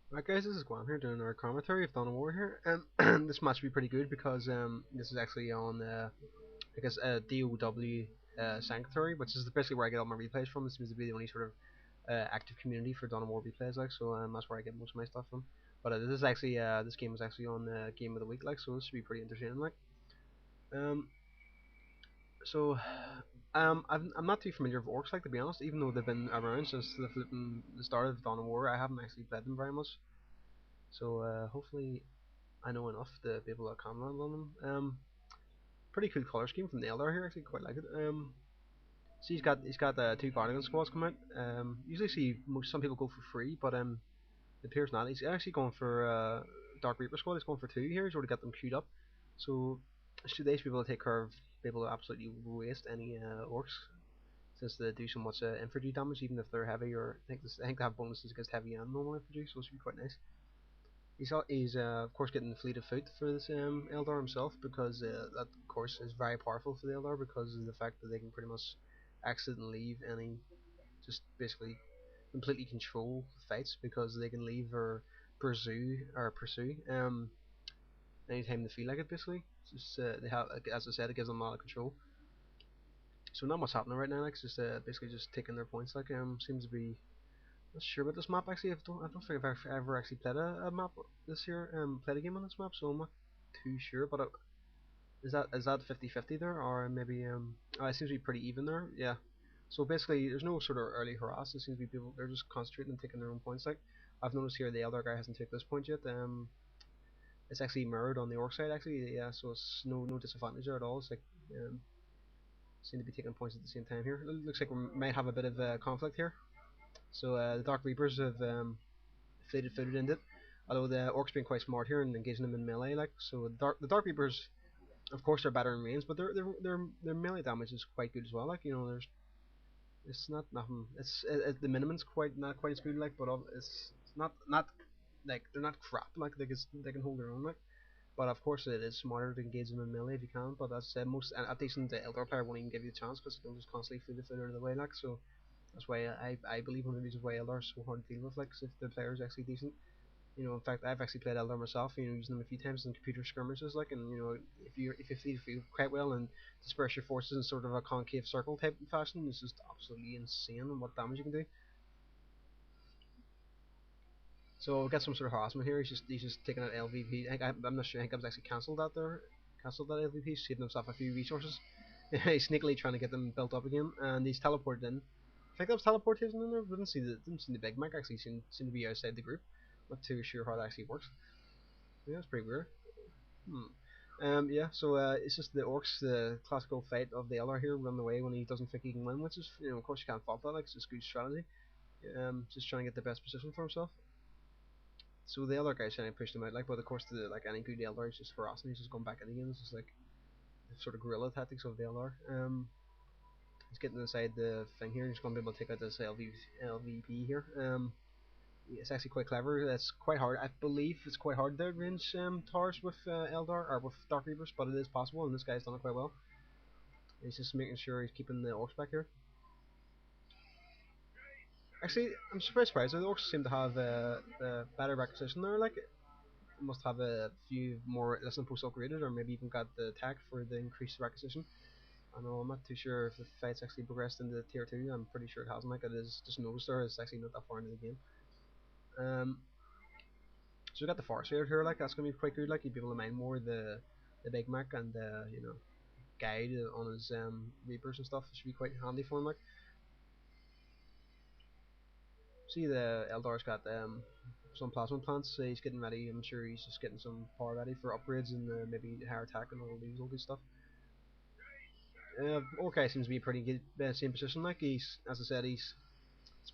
Right guys, this is Guan here doing our commentary of Dawn of War here. This match will be pretty good because this is actually on I guess DOW Sanctuary, which is basically where I get all my replays from. It seems to be the only sort of active community for Dawn of War replays, like, so that's where I get most of my stuff from. But this is actually this game was actually on Game of the Week, like, so this should be pretty entertaining, like. Um, so I'm not too familiar with orcs, like, to be honest. Even though they've been around since the start of Dawn of War, I haven't actually played them very much. So hopefully I know enough to be able to comment on them. Pretty cool color scheme from the Eldar here. Actually, quite like it. So he's got two Guardian squads come out. Usually see some people go for free, but it appears not. He's actually going for Dark Reaper squad. He's going for two here. He's already got them queued up. So should they be able to take care of, be able to absolutely waste any orcs, since they do so much infantry damage, even if they're heavy. Or I think they have bonuses against heavy and normal infantry, so it should be quite nice. He's of course getting the fleet of foot for this Eldar himself, because that of course is very powerful for the Eldar because of the fact that they can pretty much exit and leave any, just basically completely control fights, because they can leave or pursue anytime they feel like it, basically. It's just they have, like, as I said, it gives them a lot of control. So not much happening right now, like, it's just basically just taking their points, like. Seems to be, not sure about this map actually. I don't think I've ever actually played a map this year. Played a game on this map, so I'm not too sure. But is that 50-50 there, or maybe it seems to be pretty even there. Yeah. So basically, there's no sort of early harass. It seems to be people, they're just concentrating and taking their own points. Like, I've noticed here the elder guy hasn't taken this point yet. It's actually mirrored on the orc side actually. Yeah. So it's no disadvantage there at all. It's like seem to be taking points at the same time here. It looks like we might have a bit of conflict here. So the Dark Reapers have fleeted footed into it. Although the orcs being quite smart here and engaging them in melee, like, so the Dark Reapers, of course, they're better in range, but their melee damage is quite good as well. Like, there's it's not nothing. The minimum's quite not quite as good, like, but it's not like they're not crap. Like, they can hold their own, like. But of course, it is smarter to engage them in melee if you can. But as I said, most a decent Eldar player won't even give you a chance because they'll just constantly flee the foot out of the way, like. So that's why I believe one of the reasons why Eldar is so hard to deal with, like, 'cause if the player is actually decent. In fact, I've actually played Eldar myself. Using them a few times in computer skirmishes, like, and if you feel quite well and disperse your forces in sort of a concave circle type fashion, it's just absolutely insane what damage you can do. So we'll get some sort of harassment here. He's just taking out LVP. I'm not sure. I think I was actually cancelled that there. Cancelled that LVP, saving himself a few resources. He's sneakily trying to get them built up again, and he's teleported in. I think that was teleportation in there. Didn't see the Big Mac actually seem to be outside the group. Not too sure how that actually works. Yeah, it's pretty weird. Hmm. Yeah, so it's just the orcs, the classical fight of the Eldar here, run away when he doesn't think he can win, which is, of course, you can't fault that. Like, it's just good strategy. Just trying to get the best position for himself. So the other guy's trying to push them out, like, but of course, like any good Eldar, he's just harassing. He's just going back in again. It's just like the sort of guerrilla tactics of the Eldar. He's getting inside the thing here. He's going to be able to take out this LVP here. It's actually quite clever. It's quite hard. I believe it's quite hard to range towers with Eldar or with Dark Reapers, but it is possible, and this guy's done it quite well. He's just making sure he's keeping the orcs back here. Actually, I'm surprised. The orcs seem to have better requisition there. Like, must have a few more less than post upgraded, or maybe even got the tech for the increased requisition. I know I'm not too sure if the fight's actually progressed into tier 2. I'm pretty sure it hasn't. Like, it is just noticed there. It's actually not that far into the game. Um, so we got the forest raid here. Like, that's gonna be quite good. Like, you'd be able to mine more the Big Mac and guide on his reapers and stuff. It should be quite handy for him. Like, see the Eldar's got some plasma plants. So he's getting ready. I'm sure he's just getting some power ready for upgrades and maybe higher attack and all the usual good stuff. Okay, seems to be pretty good, same position. Like, he's, as I said, it's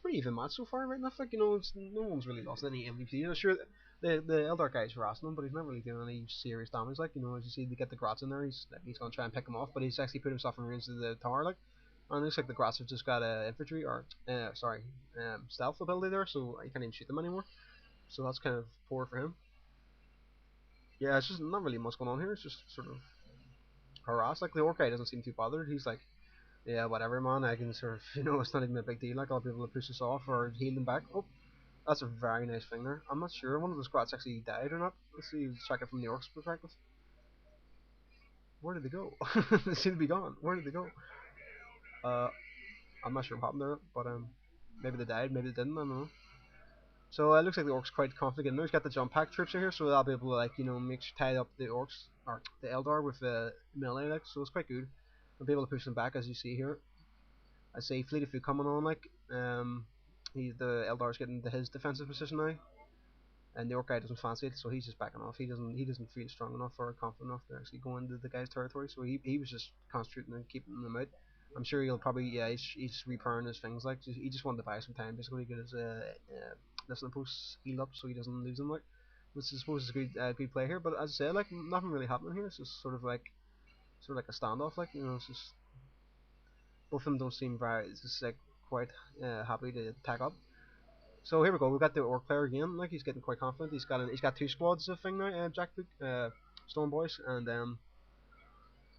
pretty even match so far, right enough. Like, no one's really lost any MVP. Sure, the Eldar guy's harassing him, but he's not really doing any serious damage. Like, as you see, they get the Grots in there. He's gonna try and pick him off, but he's actually put himself in range of the tower. Like, and it looks like the Grots have just got infantry or stealth ability there, so you can't even shoot them anymore. So that's kind of poor for him. Yeah, it's just not really much going on here. It's just sort of harass. Like, the orc guy doesn't seem too bothered. He's like, yeah, whatever, man. I can sort of, it's not even a big deal. Like, I'll be able to push this off or heal them back. Oh, That's a very nice thing there. I'm not sure one of the squats actually died or not. Let's see, let's check it from the Orcs perspective. Where did they go? They seem to be gone. Where did they go? Uh, I'm not sure what happened there, but maybe they died, maybe they didn't. I don't know. So it looks like the Orcs quite confident in there. He's got the jump pack troops in here, so they'll be able to like make tie up the Orcs or the Eldar with melee, like, so it's quite good. They'll be able to push them back as you see here. I say Fleet of Foot coming on, like the Eldar's getting to his defensive position now, and the Orc guy doesn't fancy it, so he's just backing off. He doesn't feel strong enough or confident enough to actually go into the guy's territory, so he was just concentrating on keeping them out. I'm sure he'll probably he's repairing his things, like he just wanted to buy some time basically to get his listening posts healed up so he doesn't lose them, like, which I suppose is a good play here. But as I said, like, nothing really happening here. It's just sort of like a standoff, like, it's just both of them don't seem very, it's just like quite happy to tack up. So here we go. We've got the Orc player again. Like, he's getting quite confident. He's got two squads of thing now. Jackbook, Stone Boys, and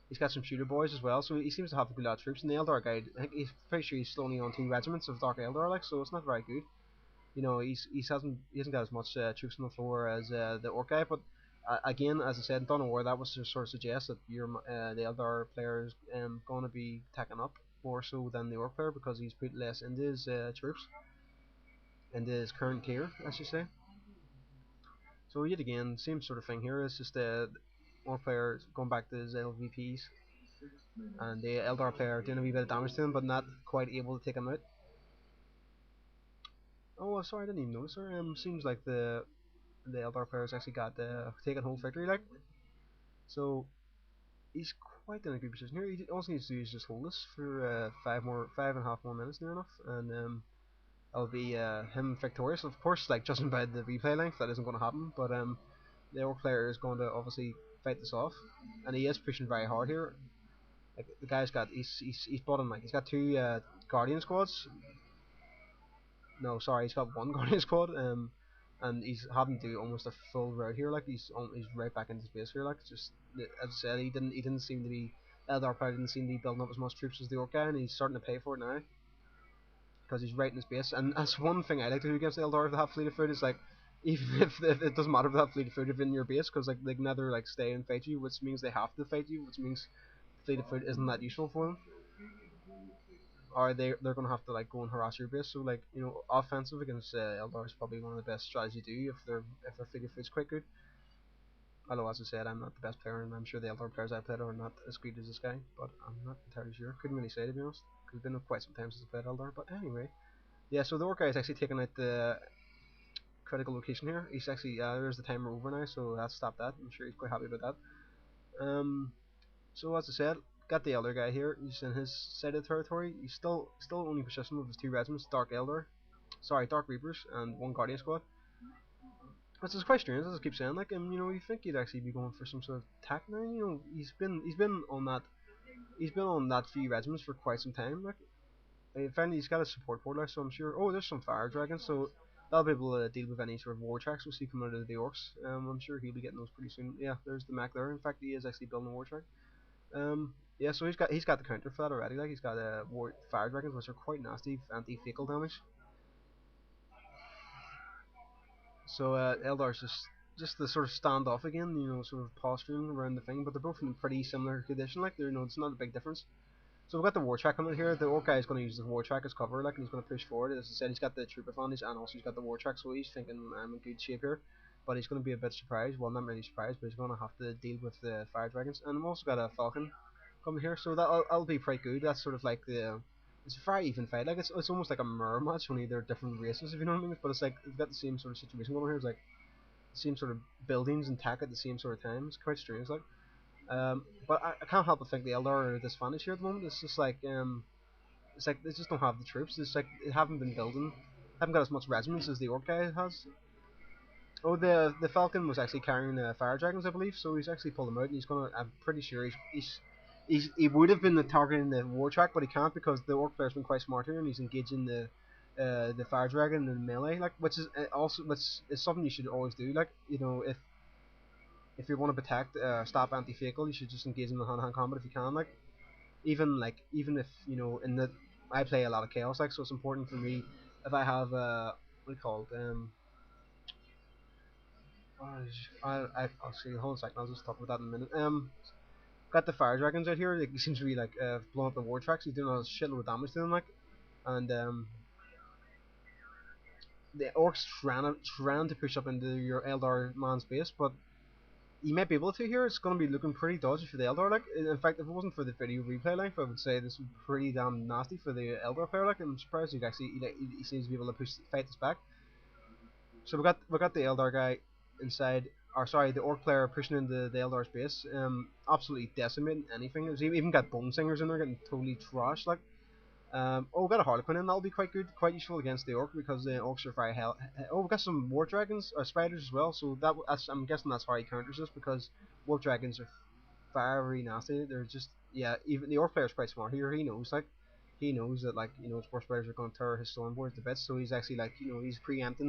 he's got some Shooter Boys as well. So he seems to have a good lot of troops. And the Eldar guy, I think he's pretty sure he's only on 2 regiments of Dark Eldar, like, so it's not very good. He hasn't got as much troops on the floor as the Orc guy. But again, as I said in Dawn of War, that was to sort of suggest that the Eldar player is going to be taken up more so than the Orc player because he's put less into his troops into his current tier, I should say. So yet again, same sort of thing here. It's just Orc player going back to his LVPs, and the Eldar player doing a wee bit of damage to him, but not quite able to take him out. Oh, sorry, I didn't even notice her. Seems like the Eldar players actually got taken home victory, like, so he's quite in a good position here. He also needs to do is just hold this for 5.5 more minutes near enough, and it'll be him victorious. Of course, like, judging by the replay length, that isn't going to happen, but the Orc player is going to obviously fight this off, and he is pushing very hard here. Like, the guy's got he's bottom, like, he's got two Guardian squads. No, sorry, he's got one Guardian squad. And he's having to do almost a full route here. Like, he's right back into space here. Like, just as I said, he didn't seem to be Eldar player didn't seem to be building up as much troops as the Orc guy, and he's starting to pay for it now because he's right in his base. And that's one thing I like to do against Eldar if they have Fleet of Foot is, like, even if it doesn't matter if they have Fleet of Foot in your base, because, like, they can neither, like, stay and fight you, which means they have to fight you, which means Fleet of Foot isn't that useful for them, or they're gonna have to, like, go and harass your base. So, like, offensive against Eldar is probably one of the best strategies to do if their figure foot's quite good. Although, as I said, I'm not the best player, and I'm sure the Eldar players I played are not as good as this guy. But I'm not entirely sure. Couldn't really say, to be honest. Cause it's been quite some time since I played Eldar. But anyway, yeah. So the Orc guy is actually taking out the critical location here. He's actually there's the timer over now, so that's stopped that. I'm sure he's quite happy about that. So as I said, got the Elder guy here. He's in his side of the territory. He's still only positioned with his 2 regiments, Dark Reapers, and 1 Guardian squad. Which is quite strange, as I keep saying. Like, you think he'd actually be going for some sort of attack now. He's been on that few regiments for quite some time. Like, finally he's got a support portal, so I'm sure. Oh, there's some fire dragons, so they'll be able to deal with any sort of war tracks we'll see coming out of the Orcs. I'm sure he'll be getting those pretty soon. Yeah, there's the mech there. In fact, he is actually building a war track. Yeah, so he's got the counter for that already. Like, he's got fire dragons, which are quite nasty, anti-fecal damage. So Eldar's just the sort of stand off again, sort of posturing around the thing, but they're both in pretty similar condition. Like, it's not a big difference. So we've got the war track coming here. The Orc guy is going to use the war track as cover, like, and he's going to push forward. As I said, he's got the troop advantage, and also he's got the war track, so he's thinking I'm in good shape here. But he's going to be a bit surprised. Well, not really surprised, but he's going to have to deal with the fire dragons. And I've also got a falcon coming here, so that'll be pretty good. That's sort of like it's a very even fight. Like, it's almost like a mirror match, only they're different races, if you know what I mean. But it's like we've got the same sort of situation going on here. It's like the same sort of buildings and tech at the same sort of time. It's quite strange, like. But I can't help but think the Eldar are disadvantaged here at the moment. It's just like they just don't have the troops. It's like they haven't been building, haven't got as much regiments as the Orc guy has. Oh, the Falcon was actually carrying fire dragons, I believe. So he's actually pulled them out, and he's gonna. I'm pretty sure he would have been targeting the war track, but he can't because the Orc player's been quite smart here, and he's engaging the fire dragon in melee, like, which is something you should always do. Like, if you want to protect stop anti-vehicle, you should just engage in the hand-to-hand combat if you can. Even if in the I play a lot of chaos, like, so it's important for me if I have what do you call it? I'll see. Hold on a second. I'll just talk about that in a minute. Got the fire dragons out here. Like, he seems to be like blowing up the war tracks. He's doing a shitload of damage to them, like, and the orcs trying to push up into your Eldar man's base, but you might be able to here. It's going to be looking pretty dodgy for the Eldar. Like, in fact, if it wasn't for the video replay length, I would say this would be pretty damn nasty for the Eldar player. Like, I'm surprised he seems to be able to fight this back. So we got the Eldar guy inside. Or sorry, the Orc player pushing into the Eldar's base. Absolutely decimating anything. There's even got Bone Singers in there getting totally trashed. Like, we got a Harlequin in. That'll be quite good, quite useful against the Orc because the Orcs are very hell. Oh, we got some War Dragons or Spiders as well. So I'm guessing that's how he counters this because War Dragons are very nasty. They're just, yeah. Even the Orc player's quite smart here. He knows, like, he knows that, like, War Spiders are going to tear his Stormboard to bits. So he's actually, like, he's preempting